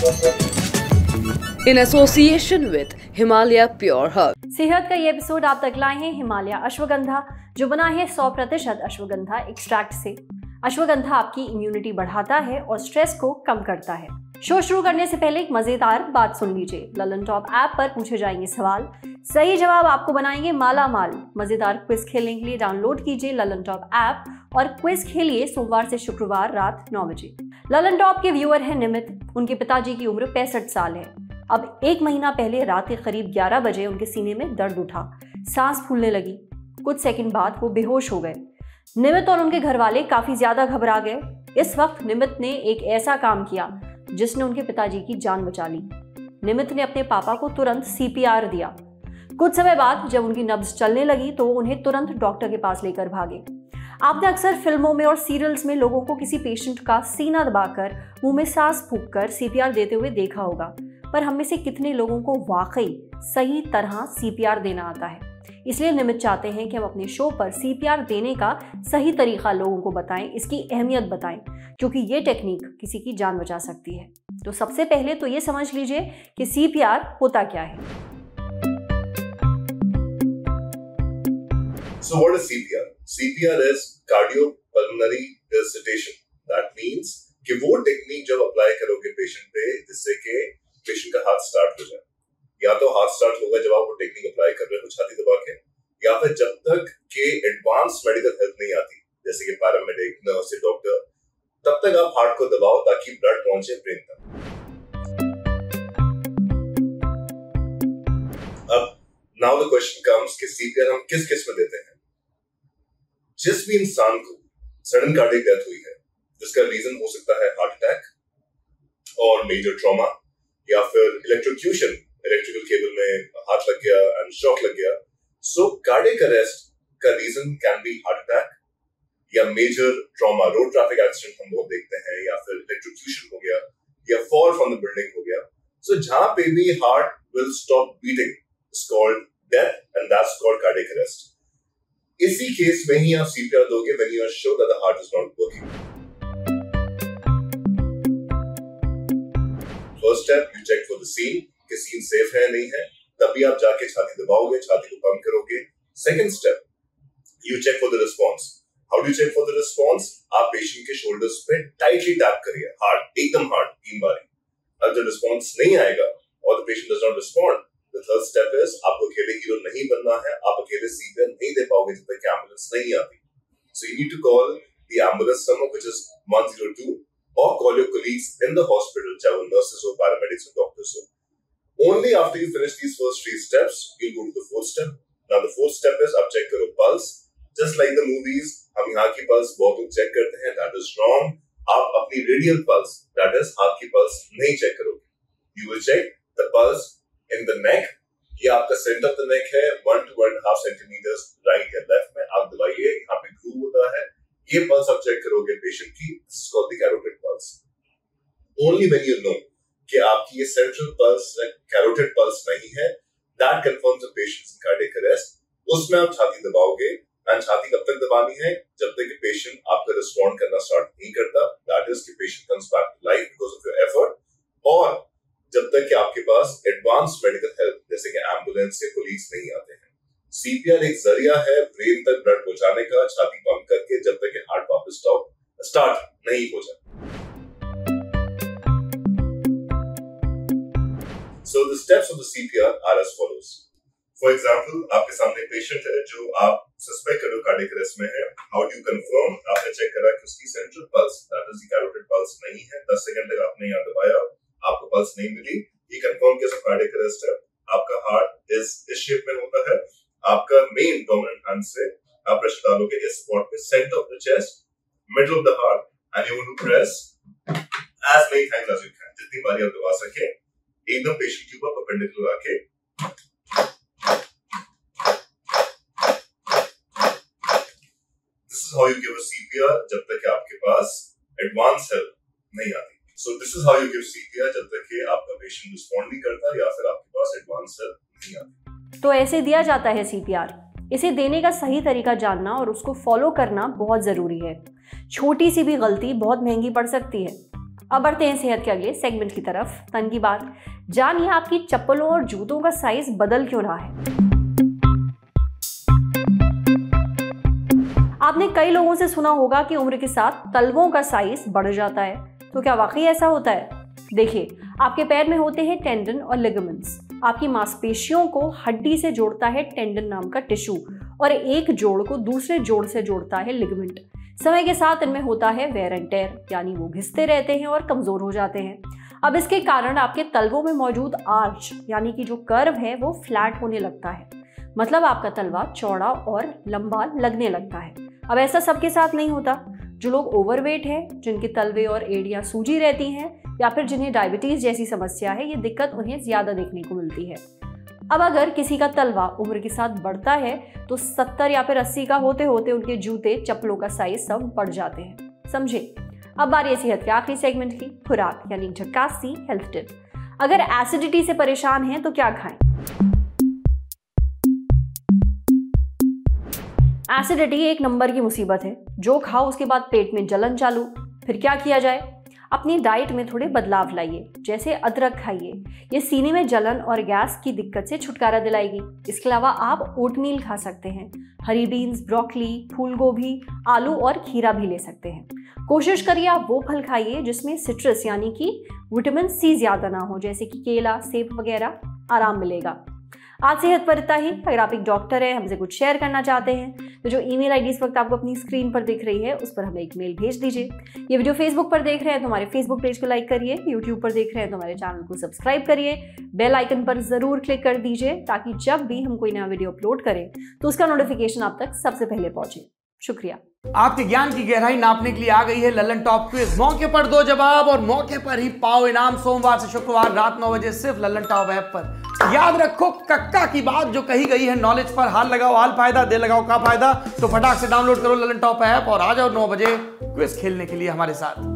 In association with Himalaya Pure Herbs. सेहत का ये एपिसोड आप तक लाए हैं हिमालय अश्वगंधा, जो बना है 100% अश्वगंधा एक्सट्रैक्ट से। अश्वगंधा आपकी इम्यूनिटी बढ़ाता है और स्ट्रेस को कम करता है। शो शुरू करने से पहले एक मजेदार बात सुन लीजिए। ललन टॉप ऐप पर पूछे जाएंगे सवाल, सही जवाब आपको बनाएंगे माला माल। मजेदार क्विज खेलने के लिए डाउनलोड कीजिए ललन टॉप ऐप और क्विज खेलिए सोमवार से शुक्रवार रात 9 बजे। ललन टॉप के व्यूअर हैं निमित। उनके पिताजी की उम्र 65 साल है। अब 1 महीना पहले रात के करीब 11 बजे उनके सीने में दर्द उठा, सांस फूलने लगी। कुछ सेकंड बाद वो बेहोश हो गए। निमित और उनके घर वाले काफी ज्यादा घबरा गए। इस वक्त निमित ने एक ऐसा काम किया जिसने उनके पिताजी की जान बचा ली। निमित ने अपने पापा को तुरंत CPR दिया। कुछ समय बाद जब उनकी नब्ज चलने लगी तो वो उन्हें तुरंत डॉक्टर के पास लेकर भागे। आपने अक्सर फिल्मों में और सीरियल्स में लोगों को किसी पेशेंट का सीना दबाकर मुंह में सांस फूंककर CPR देते हुए देखा होगा, पर हम में से कितने लोगों को वाकई सही तरह CPR देना आता है। इसलिए निमित चाहते हैं कि हम अपने शो पर CPR देने का सही तरीका लोगों को बताएं, इसकी अहमियत बताएं, क्योंकि ये टेक्निक किसी की जान बचा सकती है। तो सबसे पहले तो ये समझ लीजिए कि CPR होता क्या है। So what is CPR? CPR is cardiopulmonary resuscitation. That means कि वो टेक्निक जब अप्लाई करोगे पेशेंट पे जिससे कि पेशेंट का हार्ट स्टार्ट हो जाए, या तो हार्ट स्टार्ट होगा जब आप वो टेक्निक अप्लाई कर रहे हो छाती दबा के, या फिर जब तक के एडवांस मेडिकल हेल्प नहीं आती जैसे कि पैरामेडिक, नर्स, डॉक्टर, तब तक आप हार्ट को दबाओ ताकि ब्लड पहुंचे ब्रेन तक। अब नाउ द क्वेश्चन कम्स कि CPR हम किस किस में देते हैं। जिस भी इंसान को सडन कार्डियक डेथ हुई है जिसका रीजन हो सकता है हार्ट अटैक और मेजर ट्रॉमा, या फिर इलेक्ट्रोक्यूशन, इलेक्ट्रिकल केबल में हाथ लग गया एंड शॉक लग गया, सो कार्डियक अरेस्ट का reason can be heart attack या major trauma, road traffic accident हम बहुत देखते हैं, या फिर इलेक्ट्रोक्यूशन हो गया या फॉल फ्रॉम द बिल्डिंग हो गया। सो जहां पे भी heart will stop beating is called death and that's called cardiac arrest. इसी केस में ही आप CPR दोगे when you are sure that the heart is not working. First step, you check for the scene कि scene safe है नहीं है, तभी आप जाके छाती दबाओगे, छाती को पंप करोगे। Second step, you check for the response. How do you check for the response? आप पेशेंट के शोल्डर्स पे टाइटली टैप करिए, हार्ड, एकदम हार्ड, 3 बार। अब जब रिस्पांस नहीं आएगा और the patient does not respond, the third step is आपको अकेले हीरो नहीं बनना है, आप अकेले CPR नहीं दे पाओगे जब तक एम्बुलेंस नहीं आती। So you need to call the ambulance number which is 102 or call your colleagues in the hospital, चाहे वो nurses हो, paramedics हो, doctors हो. Only after you finish these first 3 steps, you'll go to the 4th step. Now the 4th step is आप check करो pulse. Just like the movies, हम यहाँ की pulse बहुत लोग check करते हैं, that is wrong. आप अपनी radial pulse, that is हाथ की pulse नहीं check करोगे. You will check the pulse in the neck. ये आपका center of the neck है, 1 to 1.5 centimeters right या left में आप दबाइए, यहाँ पे groove होता है। ये पल्स आप चेक करोगे पेशेंट की, this is called the carotid pulse. Only when you know कि आपकी ये सेंट्रल पल्स कैरोटिड पल्स नहीं है, that confirms the patient in cardiac arrest. उसमें आप छाती दबाओगे एंड छाती कब तक दबानी है? जब तक कि पेशेंट आपका रिस्पॉन्ड करना स्टार्ट नहीं करता, दैट इज कि patient comes back to life because of your effort, और जब तक कि आपके पास एडवांस मेडिकल हेल्प जैसे कि एम्बुलेंस या पुलिस नहीं आते हैं। CPR एक जरिया है ब्रेन तक ब्लड पहुंचाने का, छाती पंप करके, जब तक कि हार्ट वापस स्टार्ट नहीं हो जाए। So the steps of the CPR are as follows. For example, आपके सामने पेशेंट है जो आप सस्पेक्ट करो कार्डियक अरेस्ट में है। How do you confirm? आपने चेक करा कि उसकी central pulse, that is the carotid pulse नहीं है, 10 सेकंड तक आपने यहाँ दबाया, आपको पल्स नहीं मिली, ये कंफर्म किया कार्डियक अरेस्ट है। आपका हार्ट इस शेप में होता है, आपका मेन डोमिनेंट हैंड से आप प्रेशर डालोगे इस स्पॉट पे, centre of the chest, middle of the heart, and you want to press as many times as you can, जितनी बार आप दबा सके, एकदम पेशेंट के ऊपर परपेंडिकुलर आके। This is how you give a CPR जब तक कि आपके पास एडवांस हेल्प नहीं आती। So this is how you give CPR जब तक कि आपका पेशेंट रिस्पॉन्ड नहीं करता या फिर आपके पास एडवांस हेल्प नहीं आती। तो ऐसे दिया जाता है CPR। इसे देने का सही तरीका जानना और उसको फॉलो करना बहुत ज़रूरी है। छोटी सी भी गलती बहुत महंगी पड़ सकती है। अब बढ़ते हैं सेहत के अगले सेगमेंट की तरफ। तन की बात, जानिए आपकी चप्पलों और जूतों का साइज बदल क्यों रहा है। आपने कई लोगों से सुना होगा कि उम्र के साथ तलवों का साइज बढ़ जाता है। तो क्या वाकई ऐसा होता है? देखिए, आपके पैर में होते हैं टेंडन और लिगामेंट्स। आपकी मांसपेशियों को हड्डी से जोड़ता है टेंडन नाम का टिश्यू और एक जोड़ को दूसरे जोड़ से जोड़ता है लिगामेंट। समय के साथ इनमें होता है वेयर एंड टेयर, यानी वो घिसते रहते हैं और कमजोर हो जाते हैं। अब इसके कारण आपके तलवों में मौजूद आर्च यानी कि जो कर्व है वो फ्लैट होने लगता है। मतलब आपका तलवा चौड़ा और लंबा लगने लगता है। अब ऐसा सबके साथ नहीं होता। जो लोग ओवरवेट है, जिनके तलवे और एड़ियां सूजी रहती हैं या फिर जिन्हें डायबिटीज जैसी समस्या है, ये दिक्कत उन्हें ज्यादा देखने को मिलती है। अब अगर किसी का तलवा उम्र के साथ बढ़ता है तो 70 या फिर 80 का होते होते उनके जूते चप्पलों का साइज सब बढ़ जाते हैं। समझे? अब बारी है सेहत के आखिरी सेगमेंट की, खुराक यानी झक्कासी हेल्थ टिप। अगर एसिडिटी से परेशान हैं तो क्या खाएं? एसिडिटी एक नंबर की मुसीबत है। जो खाओ उसके बाद पेट में जलन चालू। फिर क्या किया जाए? अपनी डाइट में थोड़े बदलाव लाइए, जैसे अदरक खाइए। ये सीने में जलन और गैस की दिक्कत से छुटकारा दिलाएगी। इसके अलावा आप ओटमील खा सकते हैं। हरी बीन्स, ब्रोकली, फूल गोभी, आलू और खीरा भी ले सकते हैं। कोशिश करिए आप वो फल खाइए जिसमें सिट्रस यानी कि विटामिन सी ज्यादा ना हो, जैसे कि केला, सेब वगैरह। आराम मिलेगा। आज सेहत पर इतना ही। अगर आप एक डॉक्टर हैं, हमसे कुछ शेयर करना चाहते हैं तो जो ईमेल आईडी इस वक्त आपको अपनी स्क्रीन पर दिख रही है उस पर हमें एक मेल भेज दीजिए। ये वीडियो फेसबुक पर देख रहे हैं तो हमारे फेसबुक पेज को लाइक करिए, यूट्यूब पर देख रहे हैं तो हमारे चैनल को सब्सक्राइब करिए, बेल आइकन पर जरूर क्लिक कर दीजिए ताकि जब भी हम कोई नया वीडियो अपलोड करें तो उसका नोटिफिकेशन आप तक सबसे पहले पहुंचे। शुक्रिया। आपके ज्ञान की गहराई नापने के लिए आ गई है ललन टॉप क्विज। मौके पर दो जवाब और मौके पर ही पाओ इनाम। सोमवार से शुक्रवार रात 9 बजे सिर्फ ललन टॉप ऐप पर। याद रखो कक्का की बात जो कही गई है नॉलेज पर। हाल लगाओ हाल फायदा, दे लगाओ का फायदा। तो फटाक से डाउनलोड करो ललन टॉप ऐप और आ जाओ 9 बजे क्विज खेलने के लिए हमारे साथ।